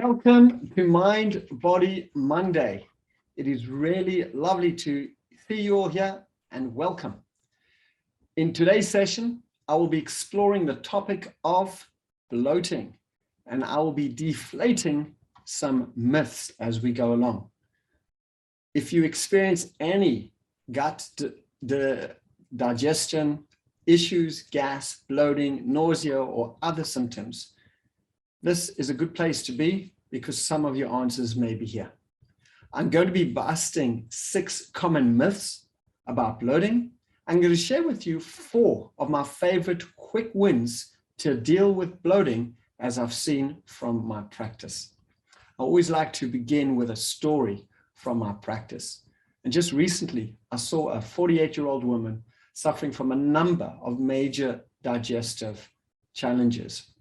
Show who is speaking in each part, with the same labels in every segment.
Speaker 1: Welcome to Mind Body Monday. It is really lovely to see you all here and welcome. In today's session, I will be exploring the topic of bloating, and I will be deflating some myths as we go along. If you experience any gut digestion issues, gas, bloating, nausea, or other symptoms, this is a good place to be because some of your answers may be here. I'm going to be busting 6 common myths about bloating. I'm going to share with you 4 of my favorite quick wins to deal with bloating as I've seen from my practice. I always like to begin with a story from my practice. And just recently, I saw a 48-year-old woman suffering from a number of major digestive challenges.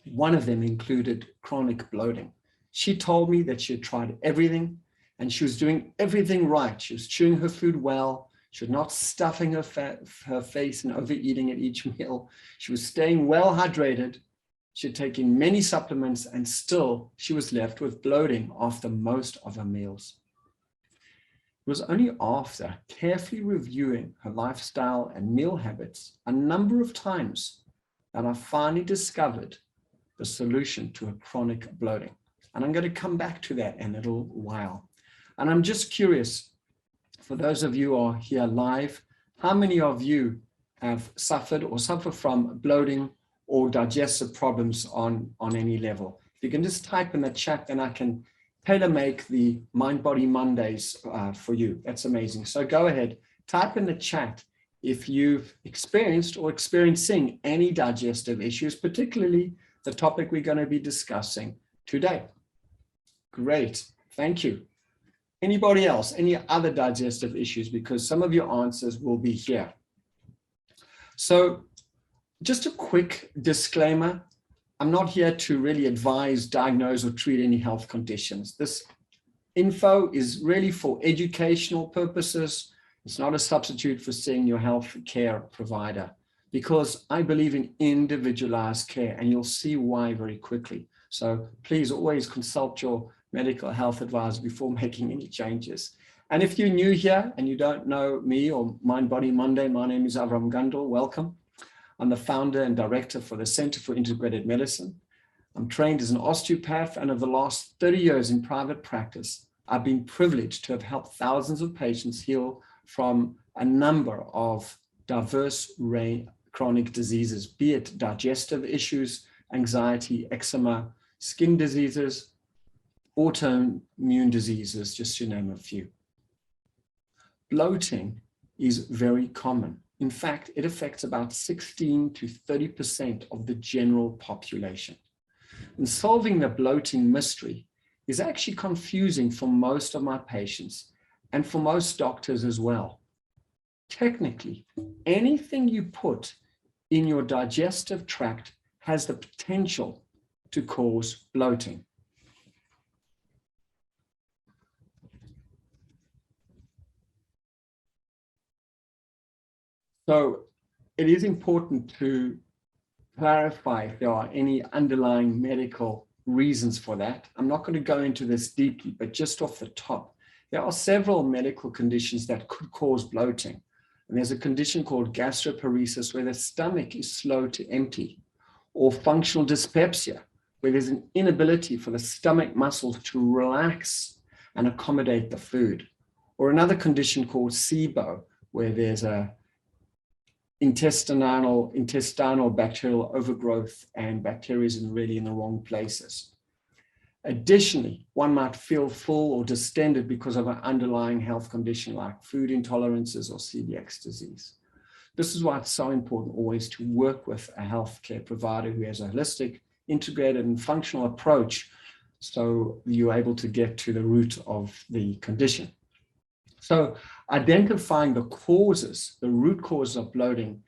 Speaker 1: One of them included chronic bloating. She told me that she had tried everything and she was doing everything right. She was chewing her food well. She was not stuffing her face and overeating at each meal. She was staying well hydrated. She had taken many supplements and still she was left with bloating after most of her meals. It was only after carefully reviewing her lifestyle and meal habits a number of times that I finally discovered the solution to a chronic bloating. And I'm going to come back to that in a little while. And I'm just curious, for those of you who are here live, how many of you have suffered or suffer from bloating or digestive problems on any level? If you can just type in the chat, then I can tailor-make the Mind Body Mondays for you. That's amazing. So go ahead, type in the chat if you've experienced or experiencing any digestive issues, particularly the topic we're going to be discussing today. Great, thank you. Anybody else, any other digestive issues? Because some of your answers will be here. So just a quick disclaimer. I'm not here to really advise, diagnose, or treat any health conditions. This info is really for educational purposes. It's not a substitute for seeing your health care provider, because I believe in individualized care, and you'll see why very quickly. So please always consult your medical health advisor before making any changes. And if you're new here and you don't know me or Mind Body Monday, my name is Avraham Gundle. Welcome. I'm the founder and director for the Center for Integrated Medicine. I'm trained as an osteopath, and over the last 30 years in private practice, I've been privileged to have helped thousands of patients heal from a number of diverse chronic diseases, be it digestive issues, anxiety, eczema, skin diseases, autoimmune diseases, just to name a few. Bloating is very common. In fact, it affects about 16 to 30% of the general population. And solving the bloating mystery is actually confusing for most of my patients and for most doctors as well. Technically, anything you put in your digestive tract has the potential to cause bloating. So it is important to clarify if there are any underlying medical reasons for that. I'm not going to go into this deeply, but just off the top, there are several medical conditions that could cause bloating. And there's a condition called gastroparesis, where the stomach is slow to empty, or functional dyspepsia, where there's an inability for the stomach muscles to relax and accommodate the food. Or another condition called SIBO, where there's a intestinal bacterial overgrowth and bacteria is really in the wrong places. Additionally, one might feel full or distended because of an underlying health condition like food intolerances or celiac disease. This is why it's so important always to work with a healthcare provider who has a holistic, integrated, and functional approach, so you're able to get to the root of the condition. So identifying the causes, the root cause of bloating,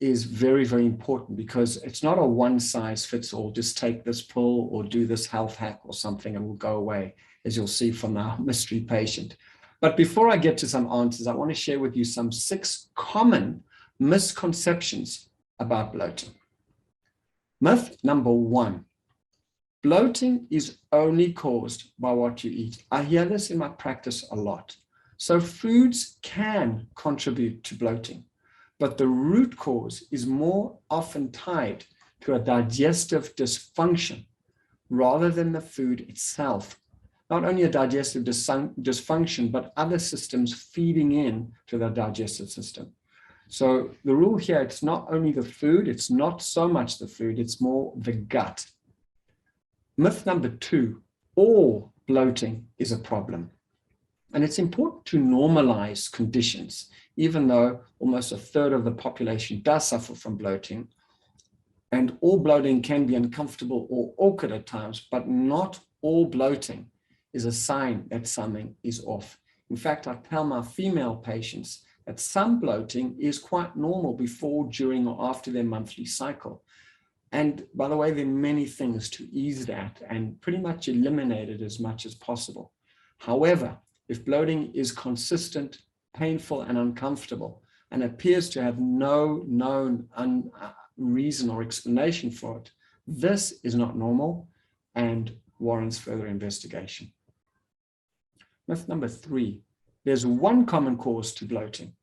Speaker 1: is very, very important, because it's not a one size fits all, just take this pill or do this health hack or something and we'll go away, as you'll see from our mystery patient. But before I get to some answers, I want to share with you some 6 common misconceptions about bloating. Myth number 1: Bloating is only caused by what you eat. I hear this in my practice a lot. So foods can contribute to bloating, but the root cause is more often tied to a digestive dysfunction rather than the food itself. Not only a digestive dysfunction, but other systems feeding in to the digestive system. So the rule here, it's not only the food, it's not so much the food, it's more the gut. Myth number 2, all bloating is a problem. And it's important to normalize conditions, even though almost a third of the population does suffer from bloating. And all bloating can be uncomfortable or awkward at times, but not all bloating is a sign that something is off. In fact, I tell my female patients that some bloating is quite normal before, during, or after their monthly cycle. And by the way, there are many things to ease that and pretty much eliminate it as much as possible. However, if bloating is consistent, painful, and uncomfortable, and appears to have no known reason or explanation for it, this is not normal and warrants further investigation. Myth number 3, there's one common cause to bloating.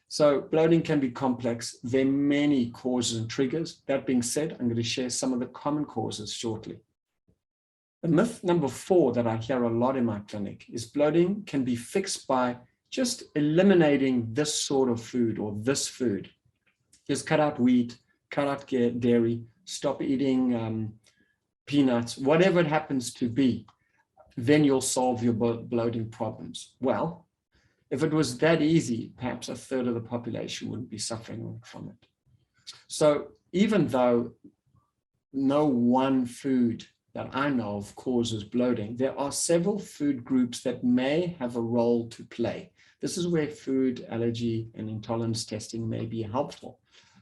Speaker 1: So bloating can be complex. There are many causes and triggers. That being said, I'm going to share some of the common causes shortly. The myth number 4 that I hear a lot in my clinic is bloating can be fixed by just eliminating this sort of food or this food. Just cut out wheat, cut out dairy, stop eating peanuts, whatever it happens to be, then you'll solve your bloating problems. Well, if it was that easy, perhaps a third of the population wouldn't be suffering from it. So even though no one food that I know of causes bloating, there are several food groups that may have a role to play. This is where food allergy and intolerance testing may be helpful.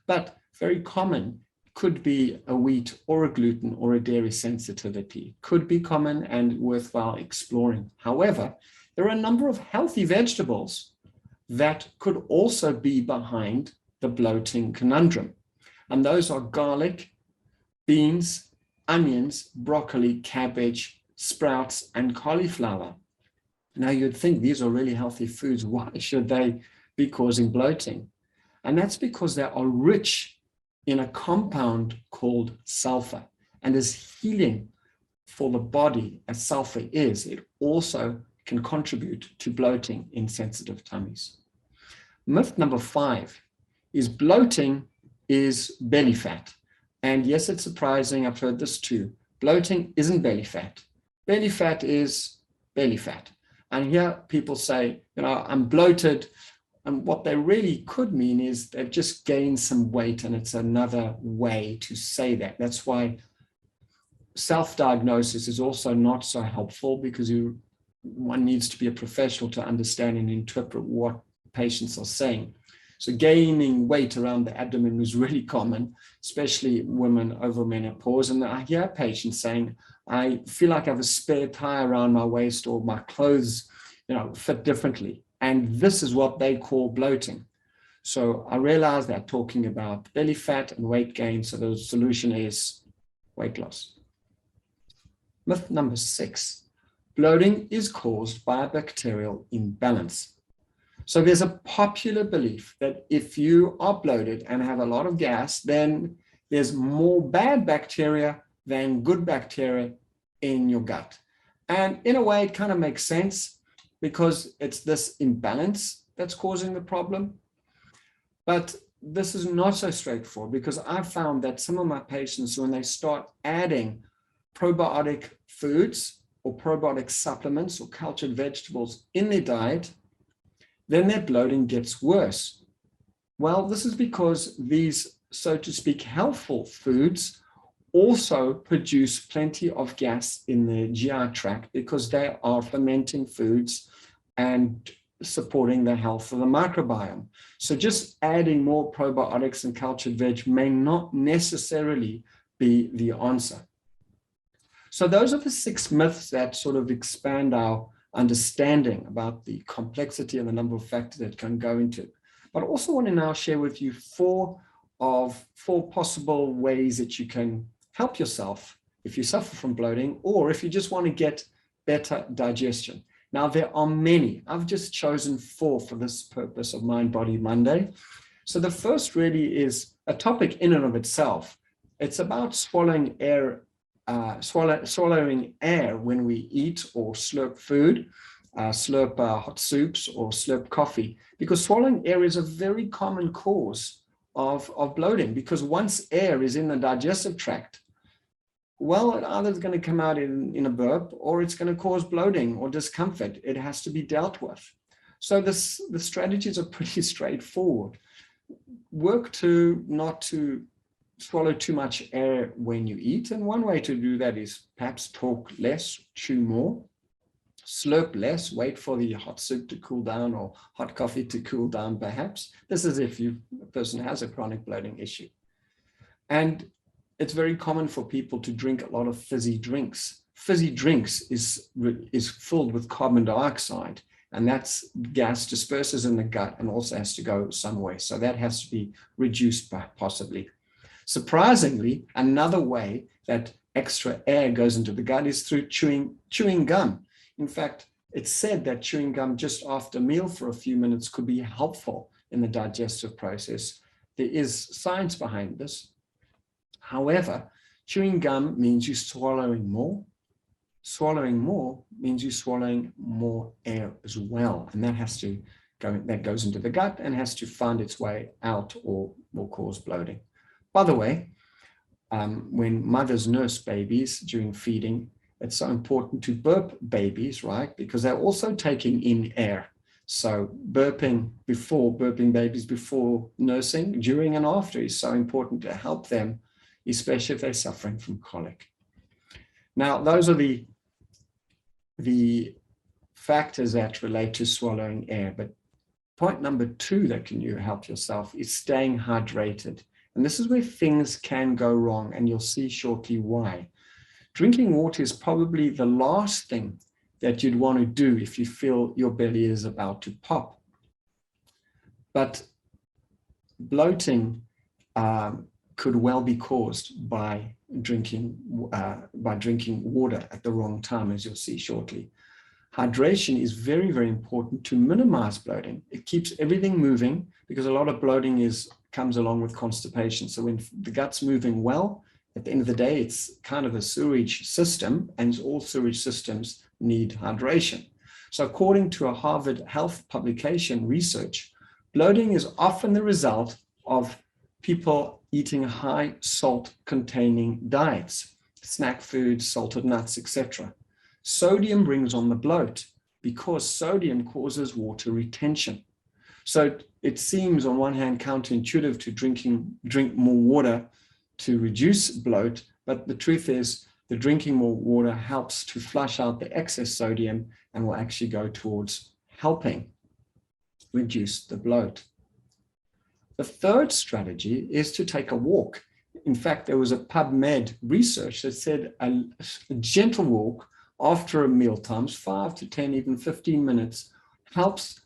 Speaker 1: But very common could be a wheat or a gluten or a dairy sensitivity. Could be common and worthwhile exploring. However, there are a number of healthy vegetables that could also be behind the bloating conundrum. And those are garlic, beans, onions, broccoli, cabbage, sprouts, and cauliflower. Now you'd think these are really healthy foods. Why should they be causing bloating? And that's because they are rich in a compound called sulfur. And as healing for the body as sulfur is, it also can contribute to bloating in sensitive tummies. Myth number 5 is bloating is belly fat. And yes, it's surprising, I've heard this too. Bloating isn't belly fat. Belly fat is belly fat. And here people say, I'm bloated. And what they really could mean is they've just gained some weight, and it's another way to say that. That's why self-diagnosis is also not so helpful, because one needs to be a professional to understand and interpret what patients are saying. So gaining weight around the abdomen is really common, especially women over menopause. And I hear patients saying, I feel like I have a spare tie around my waist, or my clothes, fit differently. And this is what they call bloating. So I realize they're talking about belly fat and weight gain. So the solution is weight loss. Myth number 6. Bloating is caused by a bacterial imbalance. So there's a popular belief that if you are bloated and have a lot of gas, then there's more bad bacteria than good bacteria in your gut. And in a way, it kind of makes sense, because it's this imbalance that's causing the problem. But this is not so straightforward, because I've found that some of my patients, when they start adding probiotic foods or probiotic supplements or cultured vegetables in their diet, then their bloating gets worse. Well, this is because these, so to speak, healthful foods also produce plenty of gas in the GI tract, because they are fermenting foods and supporting the health of the microbiome. So just adding more probiotics and cultured veg may not necessarily be the answer. So those are the 6 myths that sort of expand our understanding about the complexity and the number of factors that can go into it. But I also want to now share with you 4 possible ways that you can help yourself if you suffer from bloating, or if you just want to get better digestion. Now, there are many. I've just chosen 4 for this purpose of Mind Body Monday. So the first really is a topic in and of itself. It's about swallowing air, swallowing air when we eat or slurp food, slurp hot soups or slurp coffee, because swallowing air is a very common cause of bloating, because once air is in the digestive tract, well, it either is going to come out in a burp, or it's going to cause bloating or discomfort. It has to be dealt with. So the strategies are pretty straightforward. Work not to swallow too much air when you eat. And one way to do that is perhaps talk less, chew more, slurp less, wait for the hot soup to cool down or hot coffee to cool down perhaps. This is if a person has a chronic bloating issue. And it's very common for people to drink a lot of fizzy drinks. Fizzy drinks is filled with carbon dioxide, and that's gas disperses in the gut and also has to go somewhere. So that has to be reduced by possibly. Surprisingly, another way that extra air goes into the gut is through chewing gum. In fact, it's said that chewing gum just after a meal for a few minutes could be helpful in the digestive process. There is science behind this. However, chewing gum means you're swallowing more. Swallowing more means you're swallowing more air as well. And that goes into the gut and has to find its way out or will cause bloating. By the way, when mothers nurse babies during feeding, it's so important to burp babies, right? Because they're also taking in air. So burping babies before nursing, during and after is so important to help them, especially if they're suffering from colic. Now, those are the factors that relate to swallowing air. But point number 2 that can you help yourself is staying hydrated. And this is where things can go wrong, and you'll see shortly why. Drinking water is probably the last thing that you'd want to do if you feel your belly is about to pop. But bloating could well be caused by drinking water at the wrong time, as you'll see shortly. Hydration is very, very important to minimize bloating. It keeps everything moving, because a lot of bloating comes along with constipation. So when the gut's moving well, at the end of the day, it's kind of a sewage system, and all sewage systems need hydration. So according to a Harvard Health publication research, bloating is often the result of people eating high salt containing diets, snack foods, salted nuts, etc. Sodium brings on the bloat because sodium causes water retention. So it seems on one hand counterintuitive to drink more water to reduce bloat, but the truth is the drinking more water helps to flush out the excess sodium and will actually go towards helping reduce the bloat. The third strategy is to take a walk. In fact, there was a PubMed research that said a gentle walk after meal times, 5 to 10, even 15 minutes, helps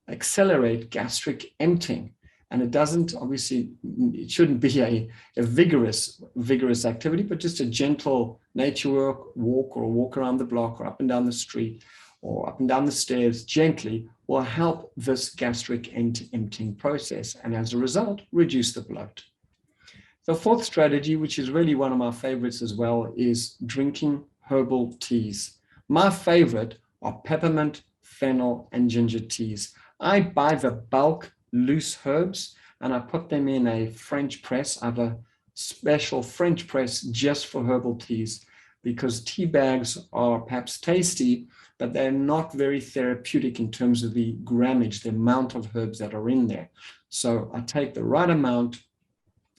Speaker 1: accelerate gastric emptying. And it doesn't, obviously, it shouldn't be a vigorous activity, but just a gentle nature walk or a walk around the block or up and down the street or up and down the stairs gently will help this gastric emptying process, and as a result, reduce the bloat. The fourth strategy, which is really one of my favorites as well, is drinking herbal teas. My favorite are peppermint, fennel, and ginger teas. I buy the bulk loose herbs and I put them in a French press. I have a special French press just for herbal teas, because tea bags are perhaps tasty, but they're not very therapeutic in terms of the grammage, the amount of herbs that are in there. So I take the right amount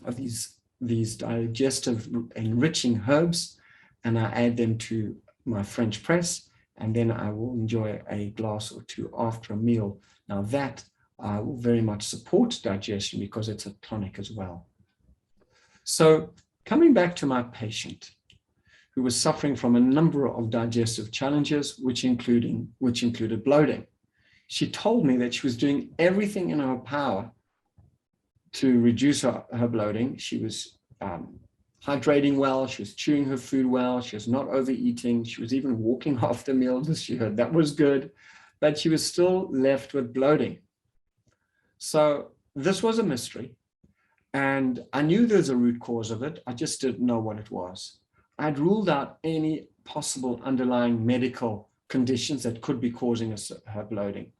Speaker 1: of these digestive enriching herbs and I add them to my French press, and then I will enjoy a glass or two after a meal. Now that will very much support digestion because it's a tonic as well. So coming back to my patient who was suffering from a number of digestive challenges, which included bloating. She told me that she was doing everything in her power to reduce her bloating. She was hydrating well, she was chewing her food well, she was not overeating, she was even walking after meals as she heard. That was good, but she was still left with bloating. So this was a mystery, and I knew there's a root cause of it. I just didn't know what it was. I'd ruled out any possible underlying medical conditions that could be causing her bloating.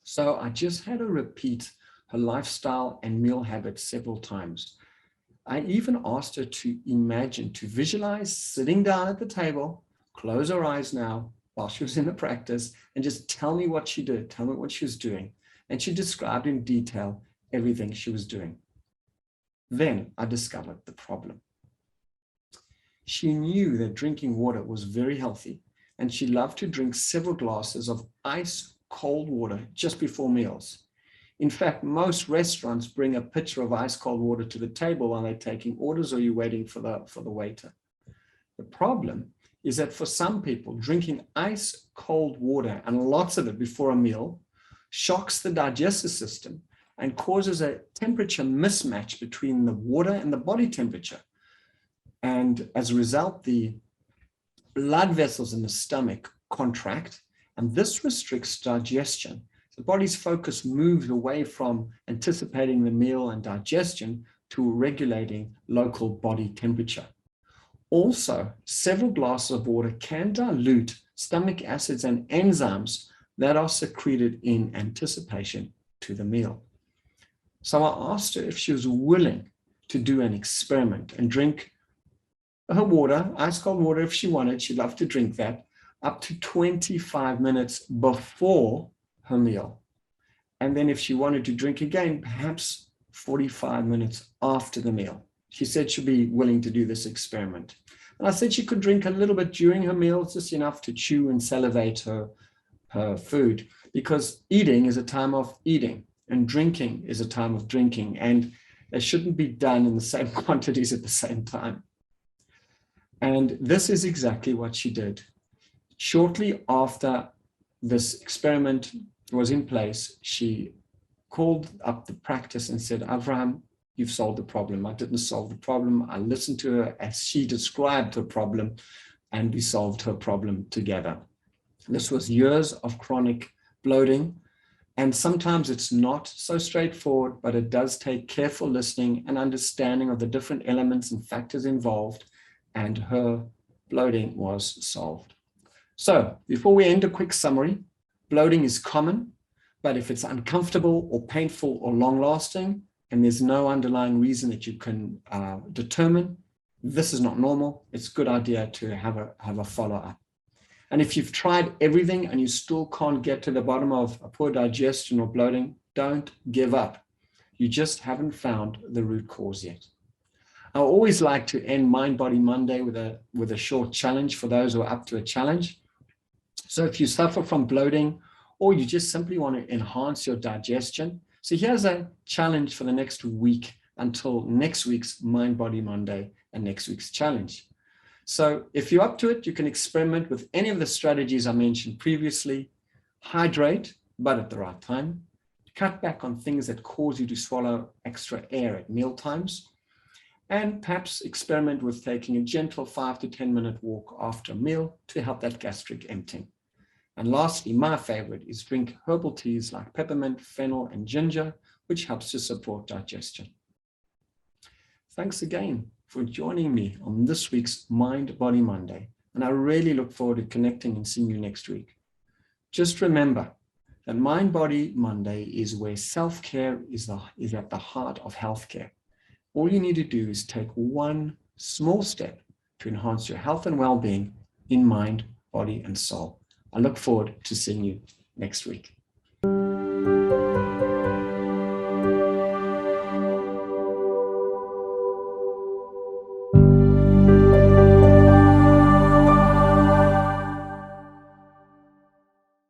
Speaker 1: So I just had her repeat her lifestyle and meal habits several times. I even asked her to imagine, to visualize sitting down at the table, close her eyes now while she was in the practice, and just tell me what she did, tell me what she was doing. And she described in detail everything she was doing. Then I discovered the problem. She knew that drinking water was very healthy, and she loved to drink several glasses of ice cold water just before meals. In fact, most restaurants bring a pitcher of ice cold water to the table while they're taking orders, or you're waiting for the waiter. The problem is that for some people, drinking ice cold water, and lots of it before a meal, shocks the digestive system and causes a temperature mismatch between the water and the body temperature. And as a result, the blood vessels in the stomach contract, and this restricts digestion. The body's focus moves away from anticipating the meal and digestion to regulating local body temperature. Also, several glasses of water can dilute stomach acids and enzymes that are secreted in anticipation to the meal. So I asked her if she was willing to do an experiment and drink her water, ice cold water if she wanted. She loved to drink that, up to 25 minutes before her meal. And then if she wanted to drink again, perhaps 45 minutes after the meal. She said she'd be willing to do this experiment. And I said she could drink a little bit during her meals, just enough to chew and salivate her food, because eating is a time of eating and drinking is a time of drinking, and they shouldn't be done in the same quantities at the same time. And this is exactly what she did. Shortly after this experiment was in place, she called up the practice and said, Avraham, you've solved the problem. I didn't solve the problem. I listened to her as she described her problem, and we solved her problem together. This was years of chronic bloating, and sometimes it's not so straightforward, but it does take careful listening and understanding of the different elements and factors involved, and her bloating was solved. So before we end, a quick summary. Bloating is common, but if it's uncomfortable or painful or long-lasting, and there's no underlying reason that you can determine, this is not normal. It's a good idea to have a follow-up. And if you've tried everything and you still can't get to the bottom of a poor digestion or bloating, don't give up. You just haven't found the root cause yet. I always like to end Mind Body Monday with a short challenge for those who are up to a challenge. So if you suffer from bloating, or you just simply want to enhance your digestion, so here's a challenge for the next week until next week's Mind Body Monday and next week's challenge. So if you're up to it, you can experiment with any of the strategies I mentioned previously. Hydrate, but at the right time. Cut back on things that cause you to swallow extra air at meal times. And perhaps experiment with taking a gentle 5 to 10 minute walk after a meal to help that gastric emptying. And lastly, my favorite is drink herbal teas like peppermint, fennel, and ginger, which helps to support digestion. Thanks again for joining me on this week's Mind Body Monday, and I really look forward to connecting and seeing you next week. Just remember that Mind Body Monday is where self-care is at the heart of healthcare. All you need to do is take one small step to enhance your health and well-being in mind, body, and soul. I look forward to seeing you next week.